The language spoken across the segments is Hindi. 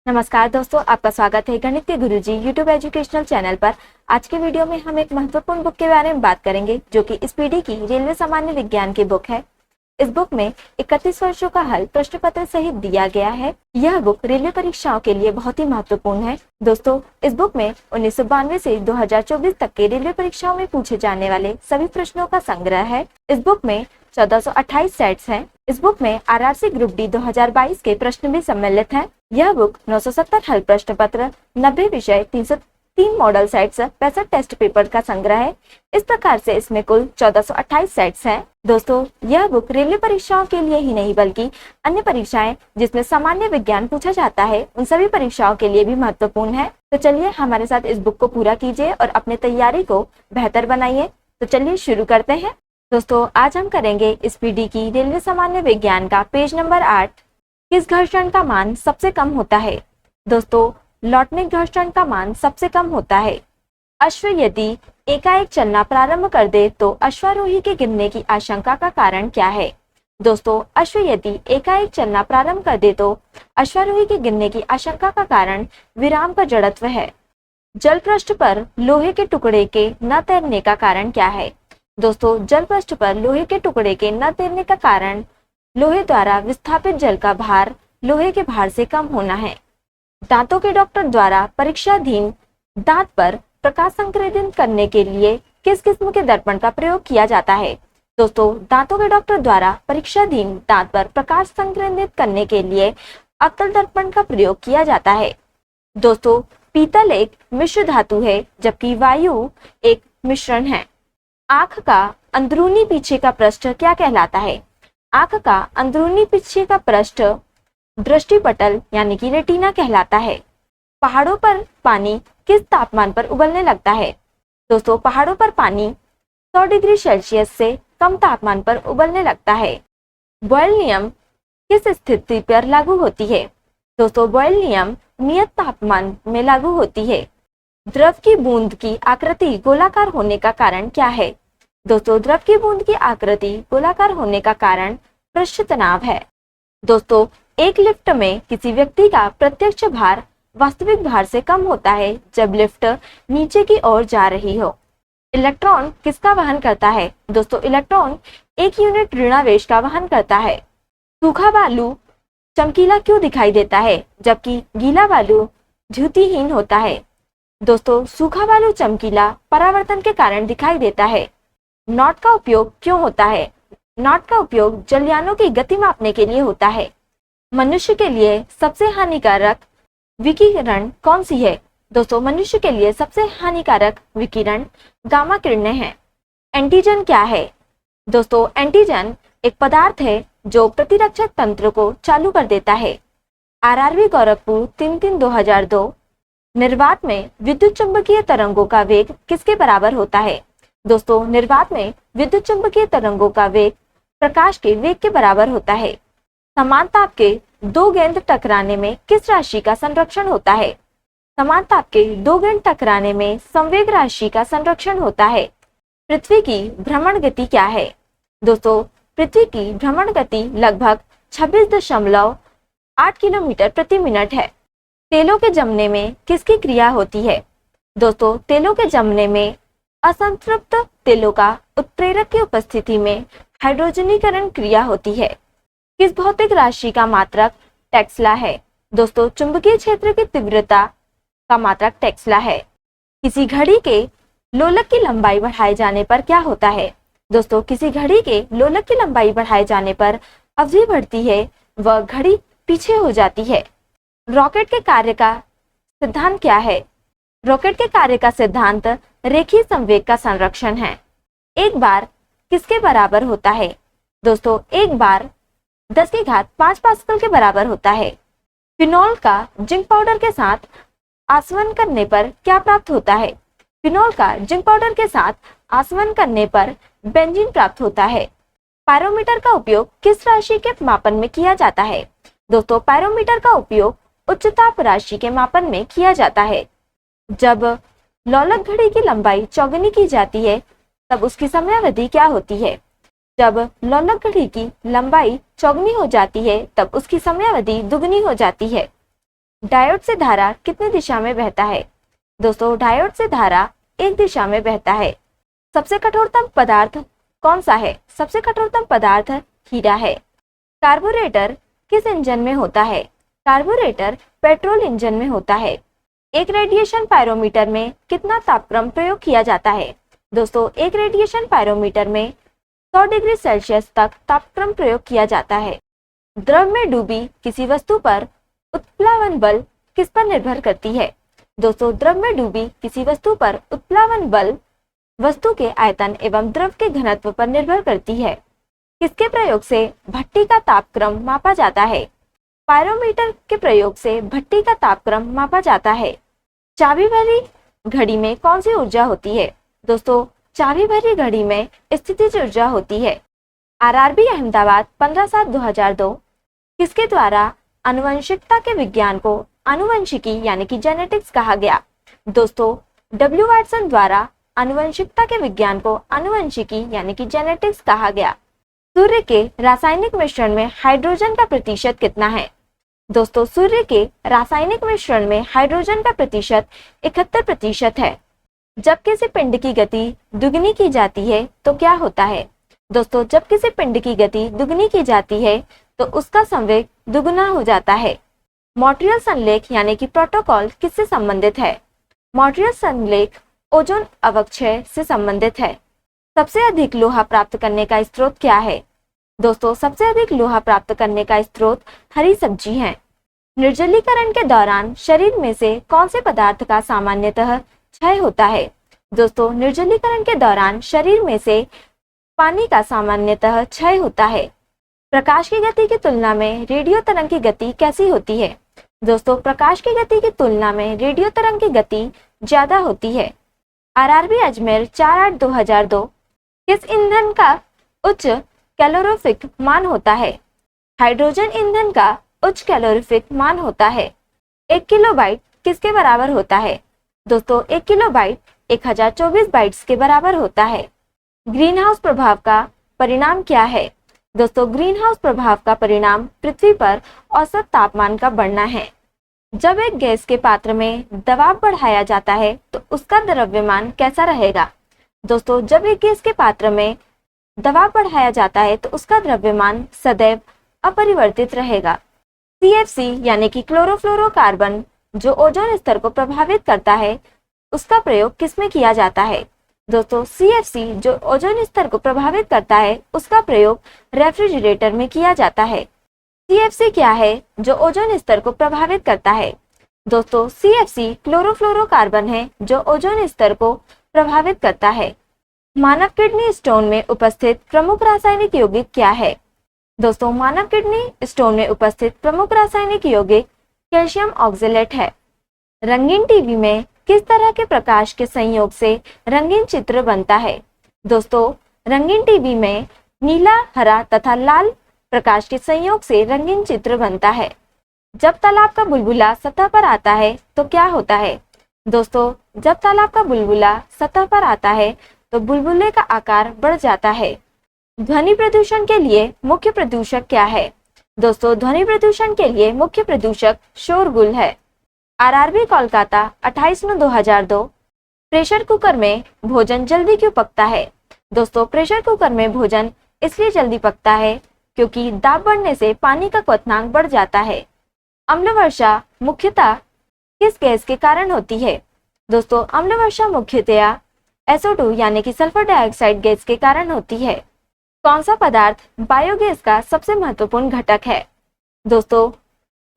नमस्कार दोस्तों, आपका स्वागत है गणित के गुरुजी यूट्यूब एजुकेशनल चैनल पर। आज के वीडियो में हम एक महत्वपूर्ण बुक के बारे में बात करेंगे जो कि इस पीढ़ी की रेलवे सामान्य विज्ञान की बुक है। इस बुक में 31 वर्षों का हल प्रश्न पत्र सहित दिया गया है। यह बुक रेलवे परीक्षाओं के लिए बहुत ही महत्वपूर्ण है। दोस्तों, इस बुक में 1992 से 2024 तक के रेलवे परीक्षाओं में पूछे जाने वाले सभी प्रश्नों का संग्रह है। इस बुक में 1428 सेट्स हैं। इस बुक में आरआरसी ग्रुप डी 2022 के प्रश्न भी सम्मिलित हैं। यह बुक 970 हल प्रश्न पत्र, 90 विषय, 303 मॉडल सेट्स, 65 टेस्ट पेपर का संग्रह है। इस प्रकार से इसमें कुल 1428 सेट्स हैं। दोस्तों, यह बुक रेलवे परीक्षाओं के लिए ही नहीं बल्कि अन्य परीक्षाएं जिसमें सामान्य विज्ञान पूछा जाता है उन सभी परीक्षाओं के लिए भी महत्वपूर्ण है। तो चलिए हमारे साथ इस बुक को पूरा कीजिए और अपने तैयारी को बेहतर बनाइए। तो चलिए शुरू करते हैं। दोस्तों, आज हम करेंगे इस पीढ़ी की रेलवे सामान्य विज्ञान का पेज नंबर 8। किस घर्षण का मान सबसे कम होता है? दोस्तों, लॉटनिक घर्षण का मान सबसे कम होता है। अश्व यदि एकाएक चलना प्रारंभ कर दे तो अश्वारोही के गिरने की आशंका का कारण क्या है? दोस्तों, अश्व यदि एकाएक चलना प्रारंभ कर दे तो अश्वारोही के गिरने की आशंका का कारण विराम का जड़त्व है। जल पृष्ठ पर लोहे के टुकड़े के न तैरने का कारण क्या है? दोस्तों, जल पृष्ठ पर लोहे के टुकड़े के न तैरने का कारण लोहे द्वारा विस्थापित जल का भार लोहे के भार से कम होना है। दांतों के डॉक्टर द्वारा परीक्षाधीन दांत पर प्रकाश संक्रेदित करने के लिए किस किस्म के दर्पण का प्रयोग किया जाता है? दोस्तों, दांतों के डॉक्टर द्वारा परीक्षाधीन दांत पर प्रकाश संक्रेदित करने के लिए अवतल दर्पण का प्रयोग किया जाता है। दोस्तों, पीतल एक मिश्र धातु है जबकि वायु एक मिश्रण है। आंख का अंदरूनी पीछे का पृष्ठ क्या कहलाता है? आंख का अंदरूनी पीछे का पृष्ठ दृष्टिपटल यानी कि रेटिना कहलाता है। पहाड़ों पर पानी किस तापमान पर उबलने लगता है? दोस्तों, पहाड़ों पर पानी 100 डिग्री सेल्सियस से कम तापमान पर उबलने लगता है। बॉयल नियम किस स्थिति पर लागू होती है? दोस्तों, बॉयल नियम नियत तापमान में लागू होती है। द्रव की बूंद की आकृति गोलाकार होने का कारण क्या है? दोस्तों, द्रव की बूंद की आकृति गोलाकार होने का कारण पृष्ठ तनाव है। दोस्तों, एक लिफ्ट में किसी व्यक्ति का प्रत्यक्ष भार वास्तविक भार से कम होता है जब लिफ्ट नीचे की ओर जा रही हो। इलेक्ट्रॉन किसका वहन करता है? दोस्तों, इलेक्ट्रॉन 1 यूनिट ऋणावेश का वहन करता है। सूखा बालू चमकीला क्यों दिखाई देता है जबकि गीला बालू ज्योतिहीन होता है? दोस्तों, सूखा बालू चमकीला परावर्तन के कारण दिखाई देता है। नॉट का उपयोग क्यों होता है? नॉट का उपयोग जलयानों की गति मापने के लिए होता है। मनुष्य के लिए सबसे हानिकारक विकिरण कौन सी है? दोस्तों, मनुष्य के लिए सबसे हानिकारक विकिरण गामा किरणें हैं। एंटीजन क्या है? दोस्तों, एंटीजन एक पदार्थ है जो प्रतिरक्षक तंत्र को चालू कर देता है। आरआरबी गोरखपुर 3/3/2002। निर्वात में विद्युत चुंबकीय तरंगों का वेग किसके बराबर होता है? दोस्तों, निर्वात में विद्युत चुंबकीय तरंगों का वेग प्रकाश के वेग के बराबर होता है। समान ताप के दो गेंद टकराने में किस राशि का संरक्षण होता है? समान ताप के दो गेंद टकराने में संवेग राशि का संरक्षण होता है। पृथ्वी की भ्रमण गति क्या है? दोस्तों, पृथ्वी की भ्रमण गति लगभग 26.8 किलोमीटर प्रति मिनट है। तेलों के जमने में किसकी क्रिया होती है? दोस्तों, तेलों के जमने में असंतृप्त तेलों का उत्प्रेरक की उपस्थिति में हाइड्रोजनीकरण क्रिया होती है। किस भौतिक राशि का मात्रक टेस्ला है? दोस्तों, चुंबकीय क्षेत्र की तीव्रता का मात्रक टेस्ला है। किसी घड़ी के लोलक की लंबाई बढ़ाए जाने पर क्या होता है? दोस्तों, किसी घड़ी के लोलक की लंबाई बढ़ाए जाने पर अवधि बढ़ती है व घड़ी पीछे हो जाती है। रॉकेट के कार्य का सिद्धांत क्या है? रॉकेट के कार्य का सिद्धांत रेखीय संवेग का संरक्षण है। एक बार किसके बराबर होता है? दोस्तों, एक बार 10⁵ पास्कल के बराबर होता है। फिनॉल का जिंक पाउडर के साथ आसवन करने पर क्या प्राप्त होता है? फिनॉल का जिंक पाउडर के साथ आसवन करने पर बेंजीन प्राप्त होता है। पायरोमीटर का उपयोग किस राशि के मापन में किया जाता है? दोस्तों, पायरोमीटर का उपयोग उच्च ताप राशि के मापन में किया जाता है। जब लोलक घड़ी की लंबाई चौगुनी की जाती है तब उसकी समयावधि क्या होती है? जब लोलक घड़ी की लंबाई चौगुनी हो जाती है तब उसकी समयावधि दुगनी हो जाती है। डायोड से धारा कितनी दिशा में बहता है? दोस्तों डायोड से धारा एक दिशा में बहता है। सबसे कठोरतम पदार्थ कौन सा है? सबसे कठोरतम पदार्थ हीरा है। कार्बोरेटर किस इंजन में होता है? कार्बोरेटर पेट्रोल इंजन में होता है। एक रेडिएशन पायरोमीटर में कितना तापक्रम प्रयोग किया जाता है? दोस्तों एक रेडिएशन पायरोमीटर में 100 डिग्री सेल्सियस तक तापक्रम प्रयोग किया जाता है। द्रव में डूबी किसी वस्तु पर उत्प्लावन बल किस पर निर्भर करती है? दोस्तों द्रव में डूबी किसी वस्तु पर उत्प्लावन बल वस्तु के आयतन एवं द्रव के घनत्व पर निर्भर करती है। किसके प्रयोग से भट्टी का तापक्रम मापा जाता है? पायरोमीटर के प्रयोग से भट्टी का तापक्रम मापा जाता है। चाबी भरी घड़ी में कौन सी ऊर्जा होती है? दोस्तों चाबी भरी घड़ी में स्थितिज ऊर्जा होती है। आरआरबी अहमदाबाद 15/7/2002 किसके द्वारा आनुवंशिकता के विज्ञान को आनुवंशिकी यानी कि जेनेटिक्स कहा गया? दोस्तों डब्ल्यू वाटसन द्वारा आनुवंशिकता के विज्ञान को आनुवंशिकी यानी कि जेनेटिक्स कहा गया। सूर्य के रासायनिक मिश्रण में हाइड्रोजन का प्रतिशत कितना है? दोस्तों सूर्य के रासायनिक मिश्रण में हाइड्रोजन का प्रतिशत 71% है। जब किसी पिंड की गति दुगनी की जाती है तो क्या होता है? दोस्तों जब किसी पिंड की गति दुगनी की जाती है तो उसका संवेग दुगुना हो जाता है। मॉन्ट्रियल संलेख यानी कि प्रोटोकॉल किससे संबंधित है? मॉन्ट्रियल संलेख ओजोन अवक्षय से संबंधित है। सबसे अधिक लोहा प्राप्त करने का स्रोत क्या है? दोस्तों सबसे अधिक लोहा प्राप्त करने का स्रोत हरी सब्जी है। निर्जलीकरण के दौरान शरीर में से कौन से पदार्थ का सामान्यतः क्षय होता है? दोस्तों निर्जलीकरण के दौरान शरीर में से पानी का सामान्यतः क्षय होता है। प्रकाश की गति की तुलना में रेडियो तरंग की गति कैसी होती है? दोस्तों प्रकाश की गति की तुलना में रेडियो तरंग की गति ज्यादा होती है। आरआरबी अजमेर 4/8/2002 किस ईंधन का उच्च कैलोरीफिक मान होता है? हाइड्रोजन ईंधन का उच्च कैलोरीफिक मान होता है। 1 किलोबाइट किसके बराबर होता है? दोस्तों 1 किलोबाइट 1024 बाइट्स के बराबर होता है। ग्रीन हाउस प्रभाव का परिणाम क्या है? दोस्तों ग्रीन हाउस प्रभाव का परिणाम पृथ्वी पर औसत तापमान का बढ़ना है। जब एक गैस के पात्र में दबाव बढ़ाया जाता है तो उसका द्रव्यमान कैसा रहेगा? दोस्तों जब एक गैस के पात्र में दबाव बढ़ाया जाता है तो उसका द्रव्यमान सदैव अपरिवर्तित रहेगा। CFC यानी कि क्लोरोफ्लोरोकार्बन जो ओजोन स्तर को प्रभावित करता है उसका प्रयोग किसमें किया जाता है? दोस्तों CFC जो ओजोन स्तर को प्रभावित करता है उसका प्रयोग रेफ्रिजरेटर में किया जाता है। CFC क्या है जो ओजोन स्तर को प्रभावित करता है? दोस्तों CFC क्लोरोफ्लोरोकार्बन है जो ओजोन स्तर को प्रभावित करता है। मानव किडनी स्टोन में उपस्थित प्रमुख रासायनिक यौगिक क्या है? दोस्तों मानव किडनी स्टोन में उपस्थित प्रमुख रासायनिक यौगिक कैल्शियम ऑक्जेलेट है। रंगीन टीवी में किस तरह के प्रकाश के संयोग से रंगीन चित्र बनता है? दोस्तों रंगीन टीवी में नीला, हरा तथा लाल प्रकाश के संयोग से रंगीन चित्र बनता है। जब तालाब का बुलबुला सतह पर आता है तो क्या होता है? दोस्तों जब तालाब का बुलबुला सतह पर आता है तो बुलबुले का आकार बढ़ जाता है। ध्वनि प्रदूषण के लिए मुख्य प्रदूषक क्या है? दोस्तों ध्वनि प्रदूषण के लिए मुख्य प्रदूषक शोरगुल है। आरआरबी कोलकाता 28/9/2002 प्रेशर कुकर में भोजन जल्दी क्यों पकता है? दोस्तों प्रेशर कुकर में भोजन इसलिए जल्दी पकता है क्योंकि दाब बढ़ने से पानी का क्वथनांक बढ़ जाता है। अम्ल वर्षा मुख्यतः किस गैस के कारण होती है? दोस्तों अम्ल वर्षा मुख्यतया SO2 यानी कि सल्फर डाइऑक्साइड गैस के कारण होती है। कौन सा पदार्थ बायोगैस का सबसे महत्वपूर्ण घटक है? दोस्तों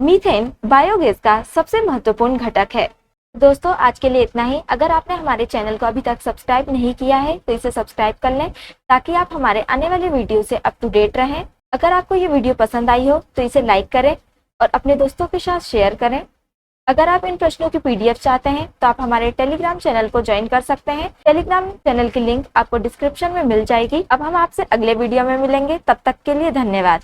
मीथेन बायोगैस का सबसे महत्वपूर्ण घटक है। दोस्तों आज के लिए इतना ही। अगर आपने हमारे चैनल को अभी तक सब्सक्राइब नहीं किया है तो इसे सब्सक्राइब कर लें ताकि आप हमारे आने वाले वीडियो से अप टू डेट रहें। अगर आपको ये वीडियो पसंद आई हो तो इसे लाइक करें और अपने दोस्तों के साथ शेयर करें। अगर आप इन प्रश्नों की PDF चाहते हैं तो आप हमारे टेलीग्राम चैनल को ज्वाइन कर सकते हैं। टेलीग्राम चैनल की लिंक आपको डिस्क्रिप्शन में मिल जाएगी। अब हम आपसे अगले वीडियो में मिलेंगे, तब तक के लिए धन्यवाद।